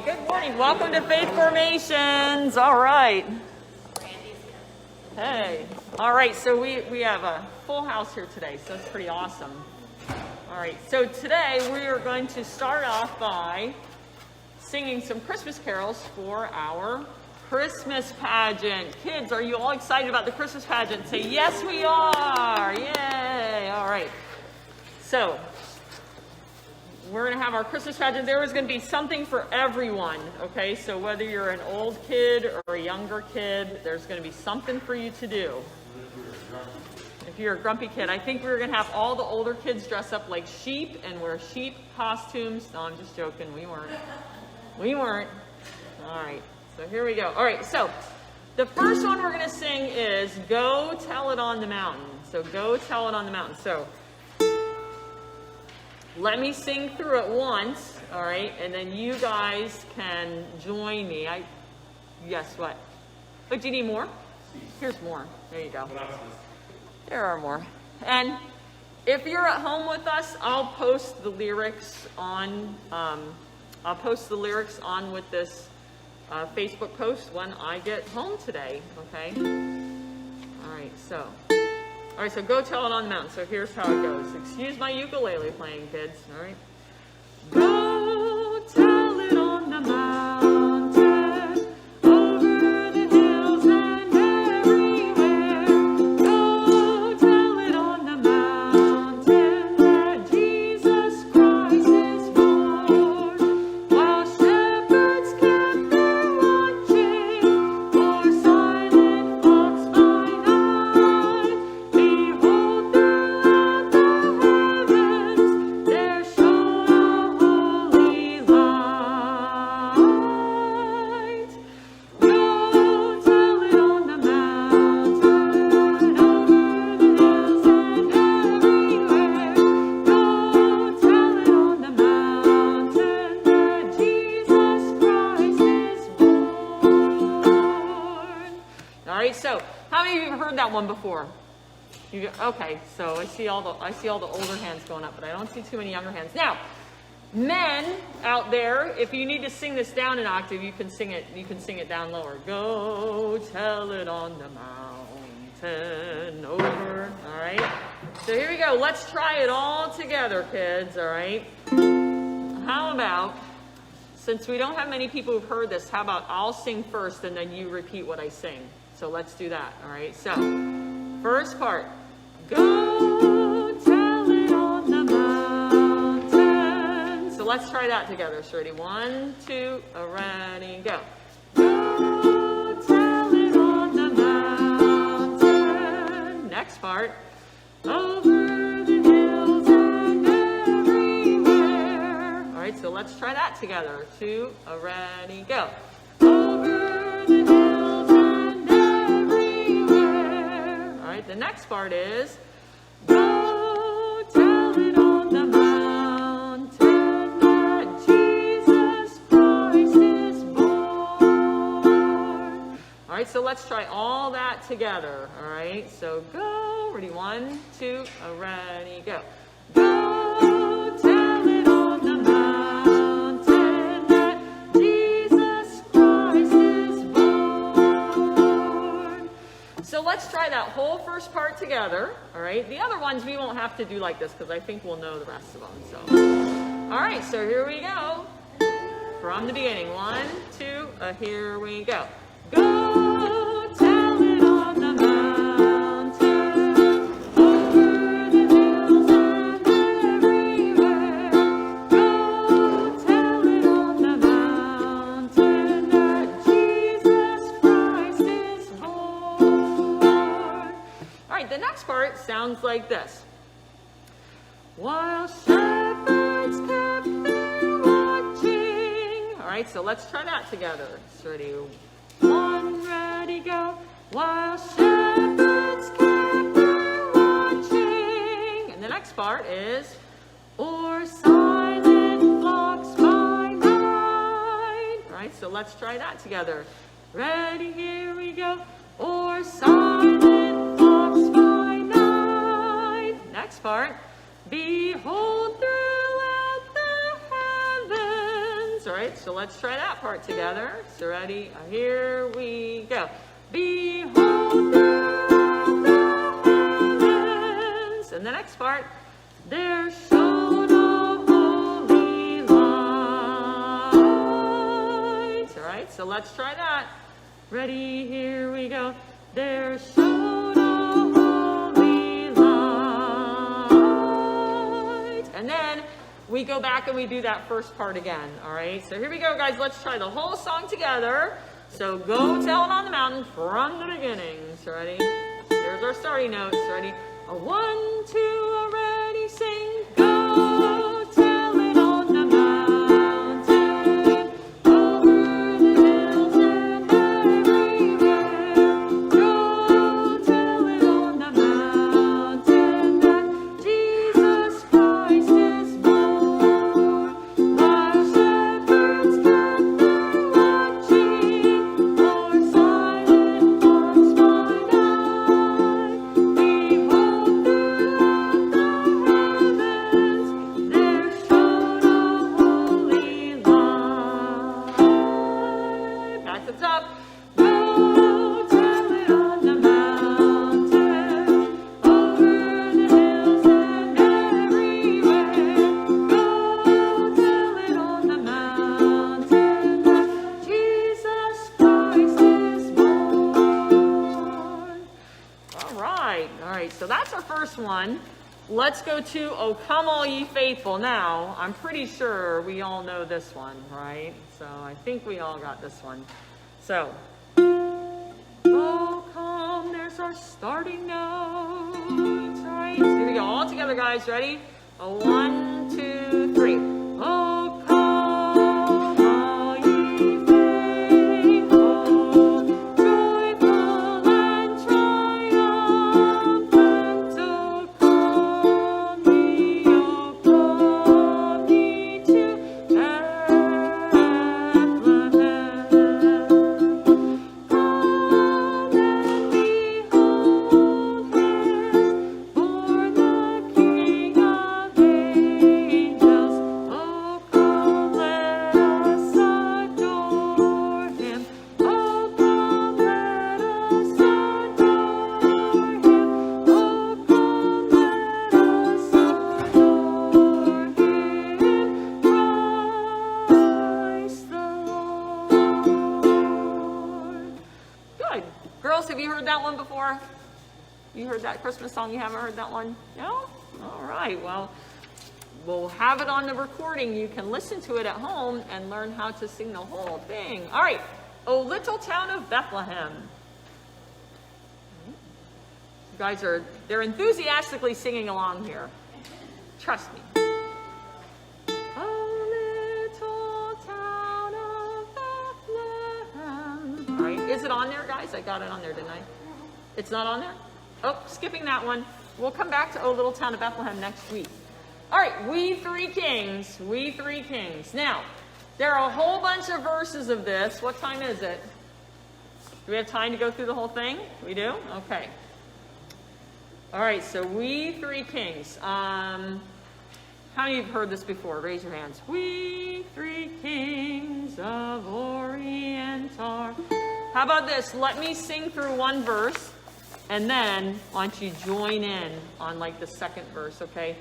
morning. Good morning. Welcome to Faith Formations. All right. Hey. All right. So we have a full house here today. So it's pretty awesome. All right. So today we are going to start off by singing some Christmas carols for our Christmas pageant. Kids, are you all excited about the Christmas pageant? Say, yes, we are. Yay. All right. So we're going to have our Christmas pageant. There is going to be something for everyone, okay? So whether you're an old kid or a younger kid, there's going to be something for you to do. If you're a grumpy kid, I think we're going to have all the older kids dress up like sheep and wear sheep costumes. No, I'm just joking. We weren't. We weren't. All right. So here we go. All right. So the first one we're going to sing is Go Tell It on the Mountain. So Go Tell It on the Mountain. So let me sing through it once, all right, and then you guys can join me. Yes, what? Oh, do you need more? Here's more. There you go. There are more. And if you're at home with us, I'll post the lyrics on. With this Facebook post when I get home today. Okay. All right. So. All right, so Go Tell It on the Mountain. So here's how it goes. Excuse my ukulele playing, kids. All right. Go tell it on the mountain, over the hills and everywhere. Go tell it on the mountain that Jesus Christ is born. While shepherds kept their watching for silent flocks by night, behold, throughout the heavens there shone a holy light. Go tell it on the mountain, over the hills and everywhere. Go tell it on the mountain that Jesus Christ is born. All right, so how many of you have heard that one before? Okay, so I see all the older hands going up, but I don't see too many younger hands. Now, men out there, if you need to sing this down an octave, you can sing it down lower. Go tell it on the mountain over. All right. So here we go. Let's try it all together, kids. All right. How about, since we don't have many people who've heard this, how about I'll sing first and then you repeat what I sing. So let's do that. All right. So first part. Go tell it on the mountain. So let's try that together. So ready? 1, 2, ready, go. Go tell it on the mountain. Next part. Over the hills and everywhere. All right, so let's try that together. 2, ready, go. Over the hills and everywhere. All right, the next part is Go tell it on the mountain that Jesus Christ is born. All right, so let's try all that together. All right, so go. Ready? 1, 2, ready, go. Go tell it on the mountain that Jesus Christ is born. So let's try that whole first part together. All right, the other ones we won't have to do like this because I think we'll know the rest of them. So, all right, so here we go. From the beginning. 1, 2, here we go. Go tell it on the mountain, over the hills and everywhere. Go tell it on the mountain that Jesus Christ is born. All right, the next part sounds like this. While shepherds kept their watching. All right, so let's try that together. So ready? 1, ready, go. While shepherds kept their watching. And the next part is, or silent flocks by night. All right, so let's try that together. Ready, here we go. Or silent flocks by night. Next part. Behold, throughout the heavens. All right. right, so let's try that part together. So ready? Here we go. Behold the heavens. And the next part. There shone a holy light. All right, so let's try that. Ready? Here we go. There shone a holy light. And then we go back and we do that first part again. All right, so here we go, guys. Let's try the whole song together. So go tell it on the mountain from the beginning. So ready? Here's our starting notes. Ready? A 1, 2, a ready, sing. Go tell it on the mountain, over the hills and everywhere. Go tell it on the mountain that Jesus Christ is born. While shepherds kept their watching, o'er silent flocks wide eyed, behold throughout the heavens there shone a holy light. Back to the top. Go tell it on the mountain, over the hills and everywhere. Go tell it on the mountain that Jesus Christ is born. All right, so that's our first one. Let's go to "O Come All Ye Faithful." Now, I'm pretty sure we all know this one, right? So I think we all got this one. So, oh come, there's our starting notes. All right, here we go, all together, guys. Ready? A 1, 2, 3. Oh come all ye faithful, joyful and triumphant. Oh come ye to Bethlehem. Come and behold him, born the King of angels. Oh come, let us adore him. Oh come, let us adore him. Oh come, let us adore him. Christ the Lord. Good. Girls, have you heard that one before? You heard that Christmas song? You haven't heard that one? No? All right. Well, we'll have it on the recording. You can listen to it at home and learn how to sing the whole thing. All right. "O Little Town of Bethlehem." You guys they're enthusiastically singing along here. Trust me. "O little town of Bethlehem." All right. Is it on there, guys? I got it on there, didn't I? It's not on there? Oh, skipping that one. We'll come back to "O Little Town of Bethlehem" next week. All right, "We Three Kings, We Three Kings." Now, there are a whole bunch of verses of this. What time is it? Do we have time to go through the whole thing? We do? Okay. All right, so "We Three Kings." How many of you have heard this before? Raise your hands. "We three kings of Orient are." How about this? Let me sing through one verse, and then why don't you join in on like the second verse, okay?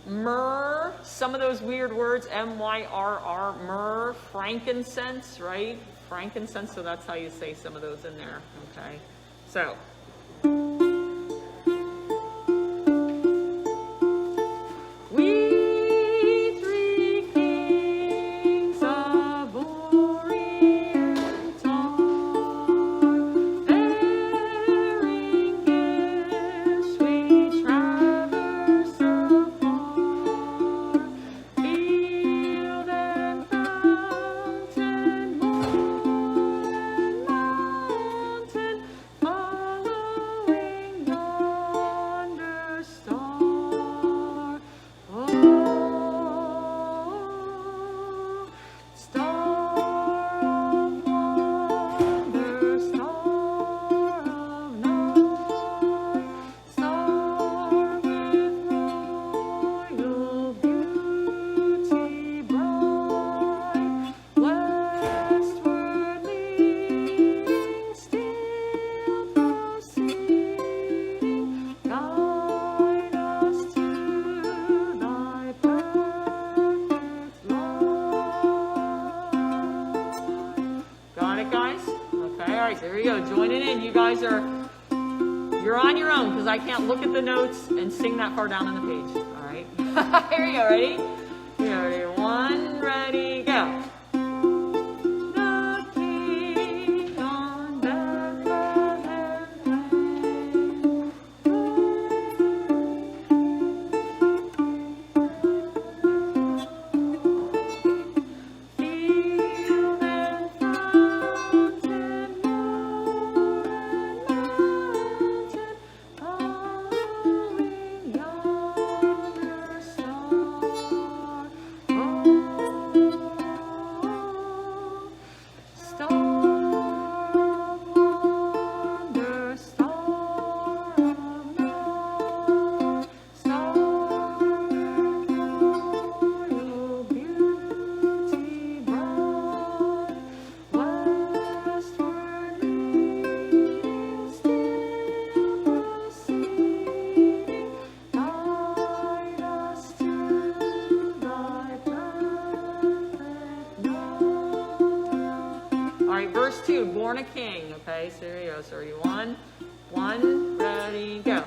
Myrrh, some of those weird words, M-Y-R-R, myrrh, frankincense, right? Frankincense, so that's how you say some of those in there, okay? So. We three kings of Orient are bearing gifts, we traverse afar, field and fountain, moor and mountain, following we go. Join it in. You guys are, you're on your own because I can't look at the notes and sing that far down on the page. All right. Here we go. Ready? Here, ready. 1, ready, go. Verse 2, born a king. Okay, so here we go. So ready, 1, ready, go.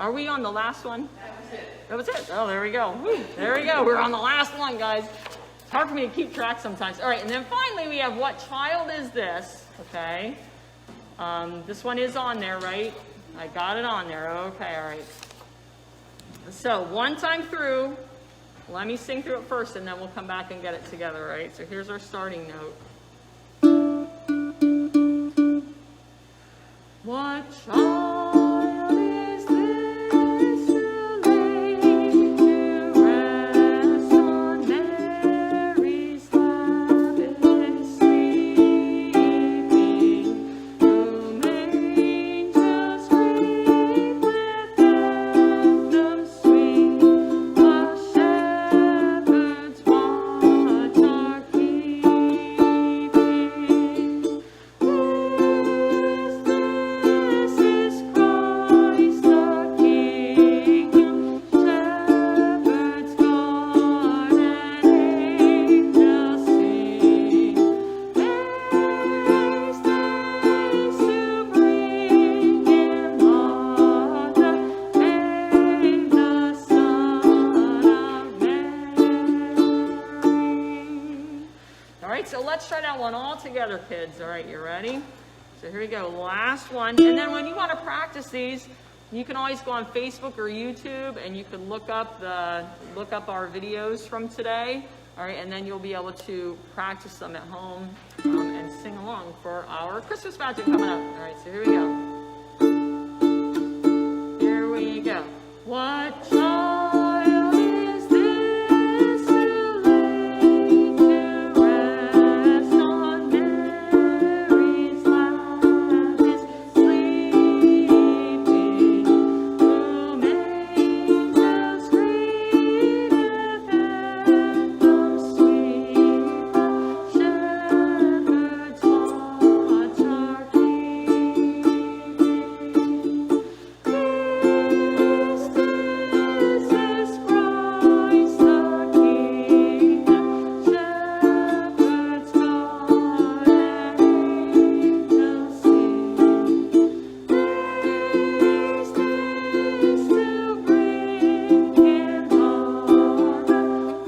Are we on the last one? That was it. Oh, there we go. Woo. There we go. We're on the last one, guys. It's hard for me to keep track sometimes. All right, and then finally we have what child is this? Okay. This one is on there, right? I got it on there. Okay, all right. So one time through, let me sing through it first, and then we'll come back and get it together, right? So here's our starting note. What child is this who laid to rest? together, kids. All right, you ready? So here we go, last one. And then when you want to practice these, you can always go on Facebook or YouTube and you can look up our videos from today. All right, and then you'll be able to practice them at home and sing along for our Christmas magic coming up. All right, so here we go. Here we go. What child is this who lay to rest on Mary's lap is sleeping, whom angels greet and from sweet shepherds watch are keeping? This is Christ the King, shepherds guard and angels sing. This to bring Him harm,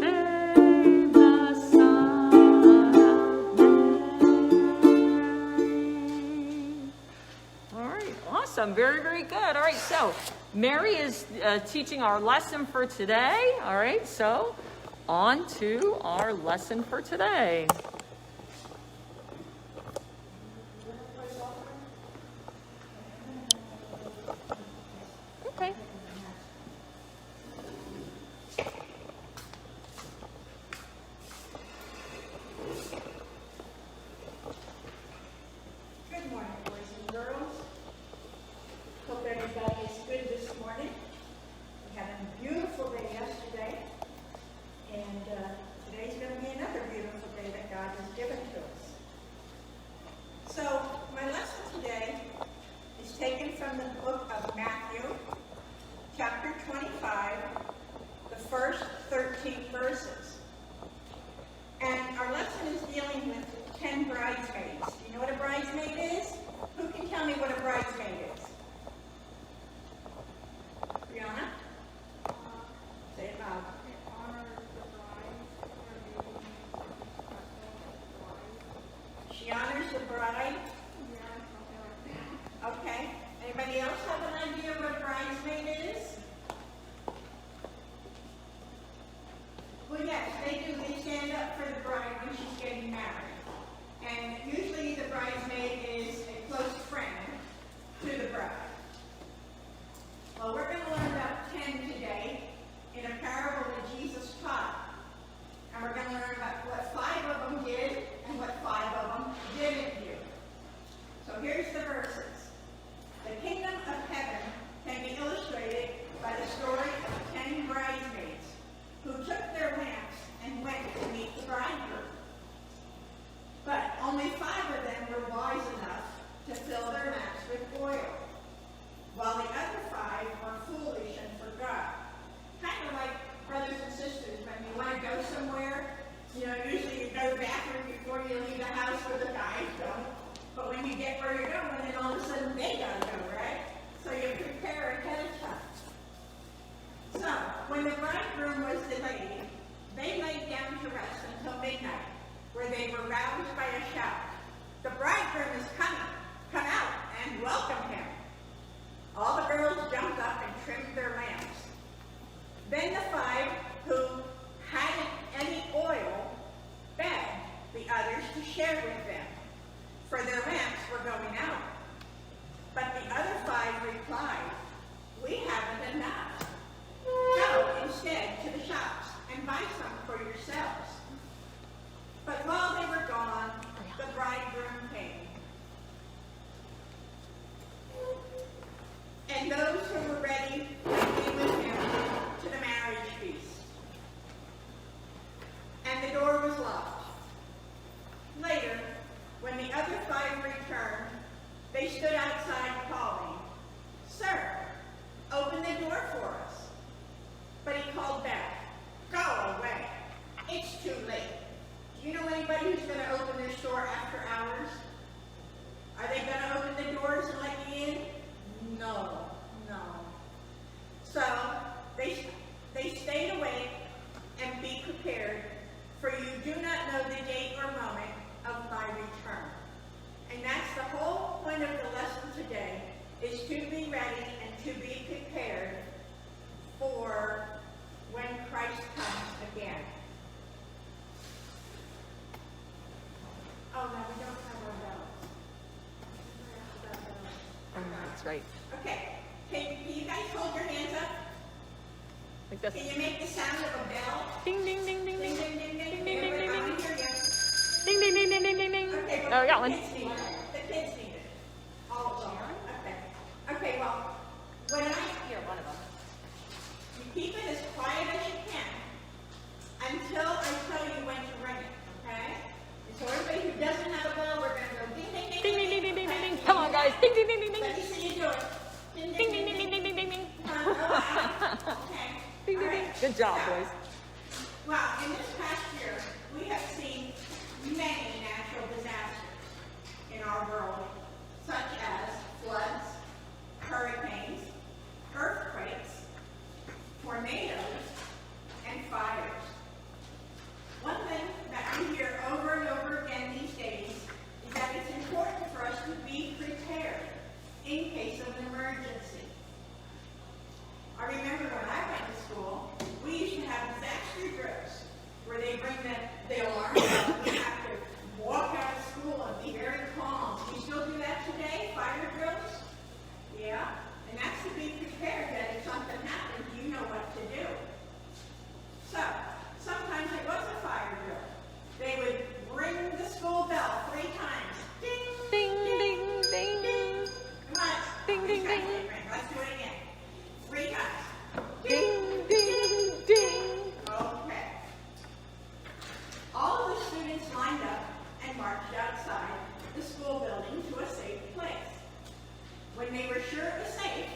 babe the Son of Mary. All right, awesome. Very, very good. All right, so Mary is teaching our lesson for today. All right, so on to our lesson for today. Okay. Good morning, boys and girls. Hope everybody is good this morning. We had a beautiful day yesterday, and today's going to be another beautiful day that God has given to us. So, my lesson today is taken from the book of Matthew, chapter 25, the first 13 verses. And our lesson is dealing with 10 bridesmaids. Do you know what a bridesmaid is? Who can tell me what a bridesmaid is? Brianna? Say it loud. She honors the bride. Okay. Anybody else have an idea what a bridesmaid is? Well, yes, they do. They stand up for the bride when she's getting married. And usually the bridesmaid is a close friend to the bride. Well, we're going to learn about 10 today in a parable that Jesus taught. And we're going to learn about what 5 of them did and what 5 of them didn't do. So here's the verses. The kingdom of heaven can be illustrated by the story of 10 bridesmaids who took their lamps and went to meet the bridegroom. But only 5 of them were wise enough to fill their lamps with oil, while the other 5 were foolish and forgot. Kind of like brothers and sisters, when you want to go somewhere, usually you go to the bathroom before you leave the house where the guys go. But when you get where you're going, then all of a sudden they gotta go, right? So you prepare ahead of time. So, when the bridegroom was delayed, they laid down to rest until midnight, where they were roused by a shout. The bridegroom is coming. Come out and welcome him. All the girls jumped up and trimmed their lamps. Then the 5 who hadn't any oil begged the others to share with them, for their lamps were going out. But the other 5 replied, "We haven't enough. Go instead to the shops and buy some for yourselves." But while they were gone, the bridegroom came. And those who were ready went in with him to the marriage feast. And the door was locked. Later, when the other 5 returned, they stood outside calling, "Sir, open the door for us." But he called back, "Go away. It's too late." Do you know anybody who's going to open their store after hours? Are they going to open the doors and let you in? No. So they stayed awake and be prepared, for you do not know the date or moment of my return. That's right. Okay. Can you guys hold your hands up? Like this. Can you make the sound of a bell? Ding, ding, ding, ding, Ding, ding. ding, ding, ding. Ding, ding, ding, ding, Everybody, ding. hear you. Ding, ding, ding, ding, ding, ding, ding. Okay, Oh, well, we got the one. kids need it. The kids need it. All of them. Okay. Okay, well, when I Here, one of them. you keep it as quiet as you can until I tell you when to ring it, okay? And so everybody who doesn't have a bell, we're gonna go ding, ding, ding, Ding, ding, ding, ding, ding, okay? ding, ding. Come on, guys. Ding, ding, ding, ding, ding. Let me see you do it. Ding, Ding, ding, ding, ding, ding, ding, ding, ding. Come on, go out. Okay. Ding, All ding, ding. right. Good job, So, boys. well, in this past year, we have seen many natural disasters in our world, such as floods, hurricanes, earthquakes, tornadoes, and fires. One thing that we hear over and over again these days is that it's important for us to be prepared in case of an emergency. I remember when I went to school, we used to have disaster drills where they bring the alarm bell. We have to walk out of school and be very calm. Do you still do that today, fire drills? Yeah, and that's to be prepared that if something happens, you know what to do. So, sometimes it was a fire drill. They would ring the school bell 3 times. Ding, Ding, ding, ding. ding. Come on. Ding, ding, ding. Let's do it again. 3 times. Ding, ding, ding. Okay. All of the students lined up and marched outside the school building to a safe place. When they were sure it was safe,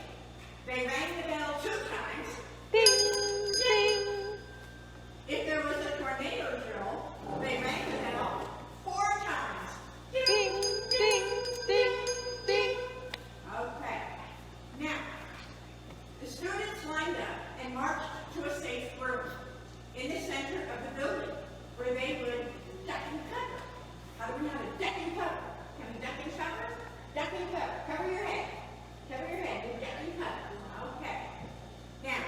they rang the bell 2 times. Ding, ding. If there was a tornado drill, they rang the bell 4 times. Ding, ding, ding, ding. Okay. Now, the students lined up and marched to a safe room in the center of the building where they would duck and cover. How do we know to duck and cover? Can we duck and cover? Duck and cover. Cover your head. Cover your head. You duck and cover. Okay. Now,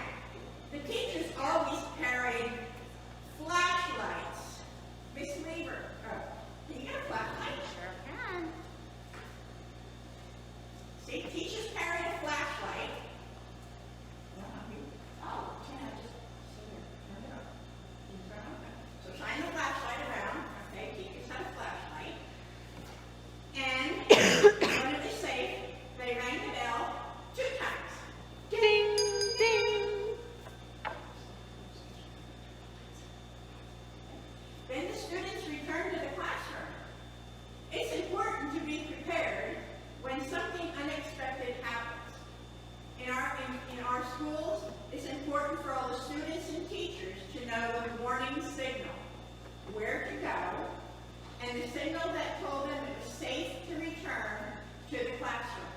the teachers always carried flashlights. Miss Weaver, can you get a flashlight? Sure can. See, teachers carried a flashlight. Oh, can I just see here? Turn it up. So shine the flashlight around. Okay, teachers had a flashlight. And when it was safe, they rang the bell 2 times. Ding, ding. Then the students returned to the classroom. It's important to be prepared when something unexpected happens. In our schools, it's important for all the students and teachers to know the warning signal, where to go, and the signal that told them it was safe to return to the classroom.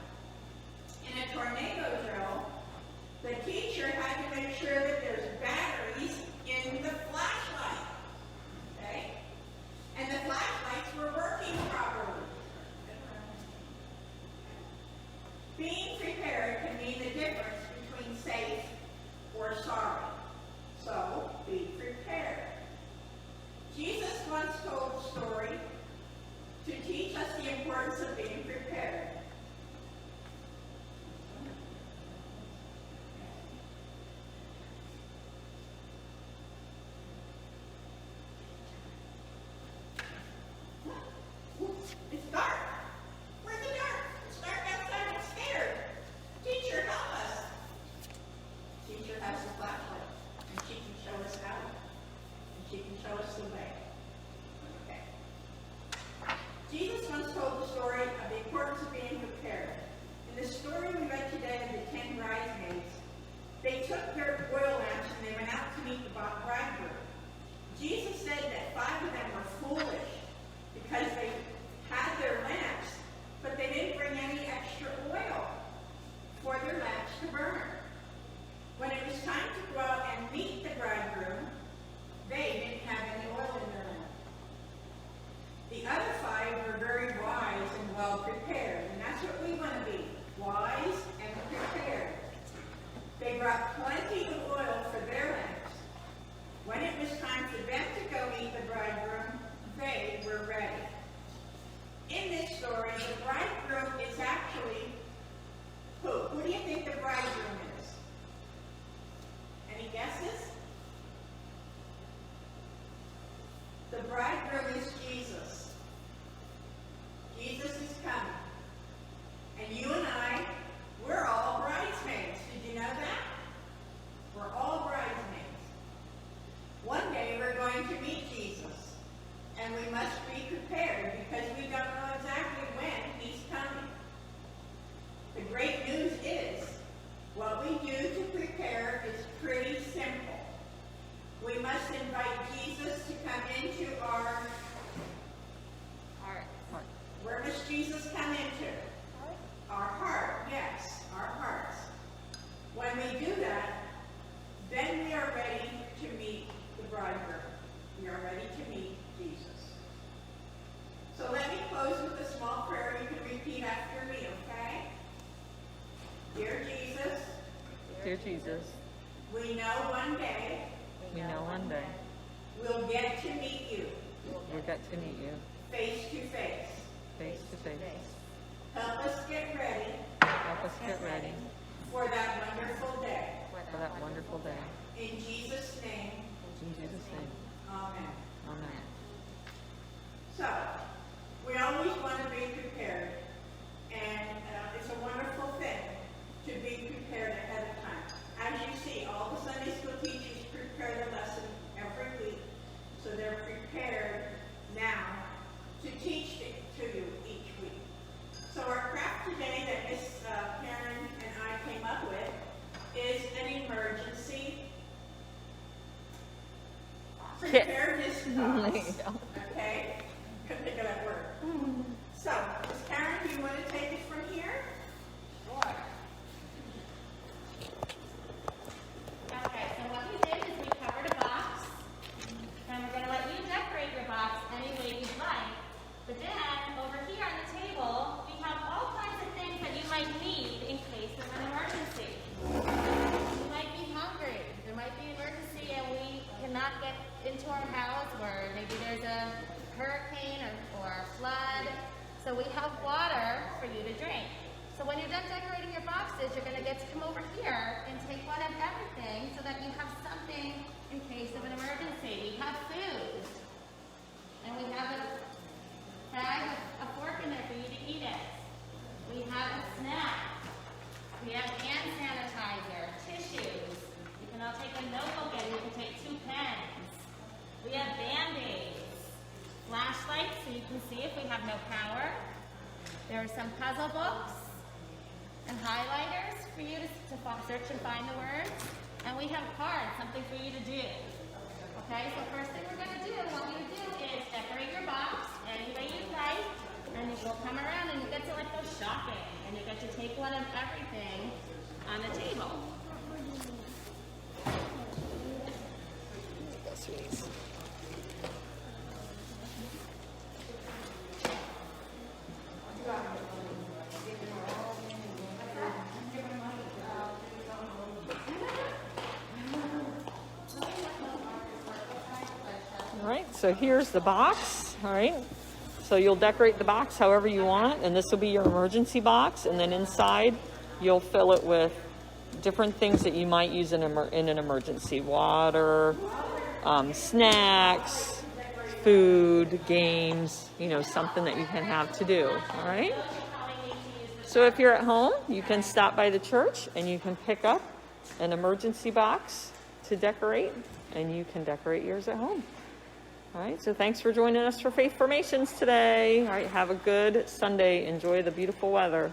In a tornado drill, the teacher had to make sure that there's batteries in the flashlight. Okay? And the flashlights were working properly. Being prepared can mean the difference between safe or sorry. So, be prepared. Jesus once told a story to teach us the importance of being prepared. It's dark. We're in the dark. It's dark outside. I'm scared. Teacher, help us. Teacher has a flashlight, and she can show us how, and she can show us the way. Okay. Jesus once told the story of the importance of being prepared. In the story we read today of the 10 bridesmaids, they took their oil lamps and they went out to meet the bridegroom. Jesus said that 5 of them were foolish because they had their lamps, but they didn't bring any extra oil for their lamps to burn. When it was time to go out and meet the bridegroom, they didn't have any oil in their lamp. The other 5 were very wise and well prepared, and that's what we want to be, wise and prepared. They brought plenty of oil for their lamps. When it was time for them to go meet the bridegroom, they were ready. In this story, the bridegroom is actually Who? Who do you think the bridegroom is? Any guesses? The bridegroom is Jesus. Jesus is coming. And you and I, we're all bridesmaids. Did you know that? We're all bridesmaids. One day we're going to meet Jesus. And we must be prepared because we don't know exactly when he's coming. The great news is, what we do to prepare is pretty simple. We must invite Jesus to come into our heart. Where must Jesus come into? Our heart, yes, our hearts. When we do that, then we are ready to meet the bridegroom. We are ready to meet Jesus. So let me close with a small prayer you can repeat after me, okay? Dear Jesus. Dear Jesus, We know one day. we know one day We'll get to meet you. we'll get to meet you Face to face. face to face. Help us get ready Help us get ready for that wonderful day. for that wonderful day. In Jesus' name, In Jesus' name, amen. amen. So, we always want to be prepared. And it's a wonderful thing to be prepared ahead of time. As you see, all the Sunday school teachers prepare the lesson every week. So they're prepared now to teach it to you each week. So our craft today that Miss Karen and I came up with is an emergency preparedness box. Okay? Couldn't think of that word. So, Miss Karen, do you want to take it from here? Sure. Okay, so what we did is we covered a box, and we're going to let you decorate your box any way you'd like. But then, over here on the table, we have all kinds of things that you might need in case of an emergency. You might be hungry. There might be an emergency and we cannot get into our house, or maybe there's a hurricane or a flood. So we have water for you to drink. So when you're done decorating your boxes, you're going to get to come over here and take one of everything so that you have something in case of an emergency. We have food. And we have a bag with a fork in there for you to eat it. We have a snack. We have hand sanitizer, tissues. You can all take a notebook and you can take 2 pens. We have Band-Aids. Flashlights so you can see if we have no power. There are some puzzle books and highlighters for you to search and find the words. And we have cards, something for you to do. Okay, so first thing we're going to do, what we do is decorate your box any way you like. And you'll come around and you get to like go shopping. And you get to take one of everything on the table. All right, so here's the box. All right, so you'll decorate the box however you want, and this will be your emergency box. And then inside, you'll fill it with different things that you might use in an emergency: water, snacks, food, games. You know, something that you can have to do. All right. So if you're at home, you can stop by the church and you can pick up an emergency box to decorate, and you can decorate yours at home. All right, so thanks for joining us for Faith Formations today. All right, have a good Sunday. Enjoy the beautiful weather.